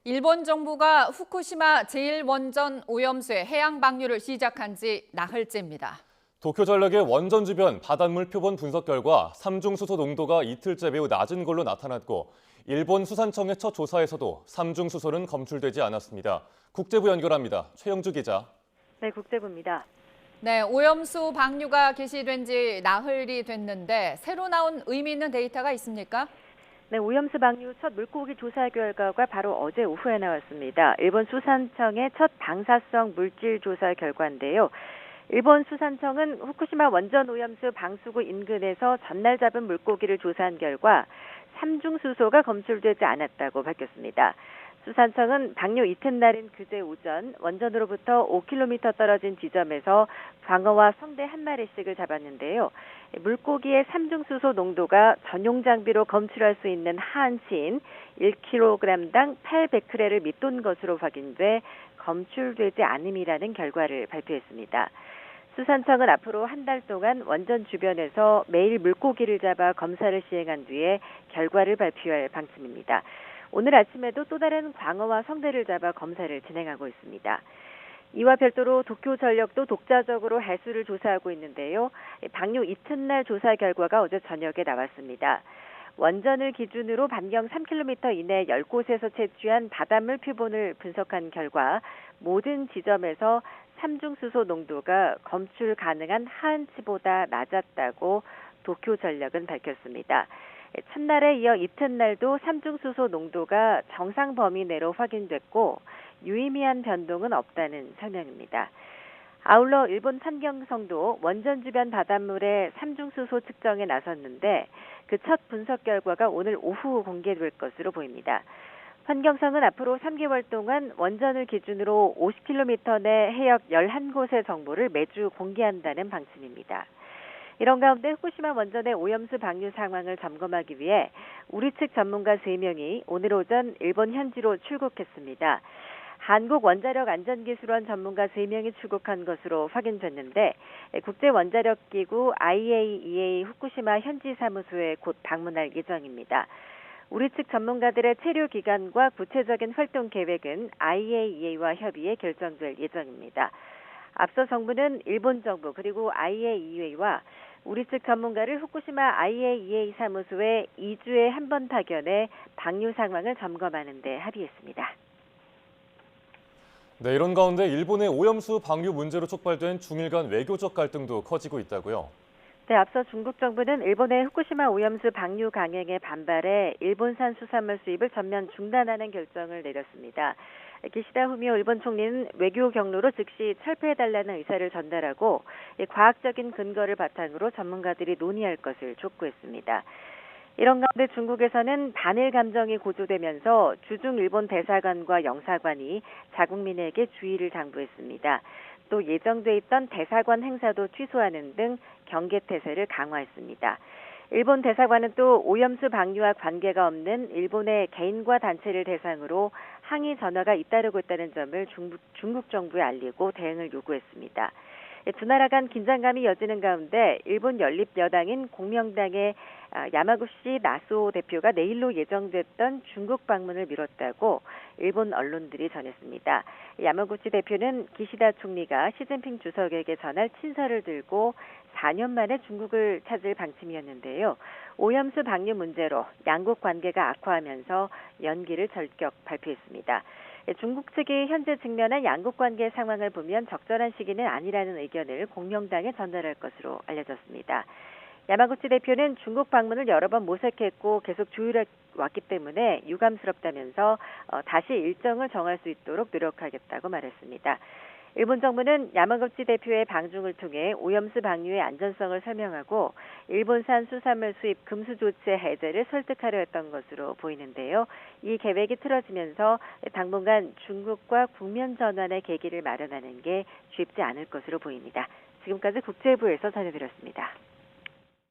일본 정부가 후쿠시마 제1원전 오염수의 해양 방류를 시작한 지 나흘째입니다. 도쿄전력의 원전 주변 바닷물 표본 분석 결과 삼중수소 농도가 이틀째 매우 낮은 걸로 나타났고 일본 수산청의 첫 조사에서도 삼중수소는 검출되지 않았습니다. 국제부 연결합니다. 최영주 기자. 네, 국제부입니다. 네, 오염수 방류가 개시된 지 나흘이 됐는데 새로 나온 의미 있는 데이터가 있습니까? 네, 오염수 방류 첫 물고기 조사 결과가 바로 어제 오후에 나왔습니다. 일본 수산청의 첫 방사성 물질 조사 결과인데요. 일본 수산청은 후쿠시마 원전 오염수 방수구 인근에서 전날 잡은 물고기를 조사한 결과 삼중수소가 검출되지 않았다고 밝혔습니다. 수산청은 방류 이튿날인 그제 오전 원전으로부터 5km 떨어진 지점에서 광어와 성대 한 마리씩을 잡았는데요. 물고기의 삼중수소 농도가 전용 장비로 검출할 수 있는 하한치인 1kg당 800g을 밑돈 것으로 확인돼 검출되지 않음이라는 결과를 발표했습니다. 수산청은 앞으로 한 달 동안 원전 주변에서 매일 물고기를 잡아 검사를 시행한 뒤에 결과를 발표할 방침입니다. 오늘 아침에도 또 다른 광어와 성대를 잡아 검사를 진행하고 있습니다. 이와 별도로 도쿄전력도 독자적으로 해수를 조사하고 있는데요. 방류 이튿날 조사 결과가 어제 저녁에 나왔습니다. 원전을 기준으로 반경 3km 이내 10곳에서 채취한 바닷물 표본을 분석한 결과 모든 지점에서 삼중수소 농도가 검출 가능한 하한치보다 낮았다고 도쿄전력은 밝혔습니다. 첫날에 이어 이튿날도 삼중수소 농도가 정상 범위 내로 확인됐고 유의미한 변동은 없다는 설명입니다. 아울러 일본 환경성도 원전 주변 바닷물의 삼중수소 측정에 나섰는데 그 첫 분석 결과가 오늘 오후 공개될 것으로 보입니다. 환경성은 앞으로 3개월 동안 원전을 기준으로 50km 내 해역 11곳의 정보를 매주 공개한다는 방침입니다. 이런 가운데 후쿠시마 원전의 오염수 방류 상황을 점검하기 위해 우리 측 전문가 3명이 오늘 오전 일본 현지로 출국했습니다. 한국원자력안전기술원 전문가 3명이 출국한 것으로 확인됐는데 국제원자력기구 IAEA 후쿠시마 현지 사무소에 곧 방문할 예정입니다. 우리 측 전문가들의 체류 기간과 구체적인 활동 계획은 IAEA와 협의해 결정될 예정입니다. 앞서 정부는 일본 정부 그리고 IAEA와 우리 측 전문가를 후쿠시마 IAEA 사무소에 2주에 한 번 파견해 방류 상황을 점검하는 데 합의했습니다. 네, 이런 가운데 일본의 오염수 방류 문제로 촉발된 중일 간 외교적 갈등도 커지고 있다고요. 네, 앞서 중국 정부는 일본의 후쿠시마 오염수 방류 강행에 반발해 일본산 수산물 수입을 전면 중단하는 결정을 내렸습니다. 기시다 후미오 일본 총리는 외교 경로로 즉시 철폐해달라는 의사를 전달하고 과학적인 근거를 바탕으로 전문가들이 논의할 것을 촉구했습니다. 이런 가운데 중국에서는 반일 감정이 고조되면서 주중 일본 대사관과 영사관이 자국민에게 주의를 당부했습니다. 또 예정돼 있던 대사관 행사도 취소하는 등 경계태세를 강화했습니다. 일본 대사관은 또 오염수 방류와 관계가 없는 일본의 개인과 단체를 대상으로 항의 전화가 잇따르고 있다는 점을 중국 정부에 알리고 대응을 요구했습니다. 두 나라 간 긴장감이 이어지는 가운데 일본 연립여당인 공명당의 야마구치 나수오 대표가 내일로 예정됐던 중국 방문을 미뤘다고 일본 언론들이 전했습니다. 야마구치 대표는 기시다 총리가 시진핑 주석에게 전할 친서를 들고 4년 만에 중국을 찾을 방침이었는데요. 오염수 방류 문제로 양국 관계가 악화하면서 연기를 전격 발표했습니다. 중국 측이 현재 직면한 양국 관계 상황을 보면 적절한 시기는 아니라는 의견을 공명당에 전달할 것으로 알려졌습니다. 야마구치 대표는 중국 방문을 여러 번 모색했고 계속 조율해 왔기 때문에 유감스럽다면서 다시 일정을 정할 수 있도록 노력하겠다고 말했습니다. 일본 정부는 야마구치 대표의 방중을 통해 오염수 방류의 안전성을 설명하고 일본산 수산물 수입 금수 조치 해제를 설득하려 했던 것으로 보이는데요. 이 계획이 틀어지면서 당분간 중국과 국면 전환의 계기를 마련하는 게 쉽지 않을 것으로 보입니다. 지금까지 국제부에서 전해드렸습니다.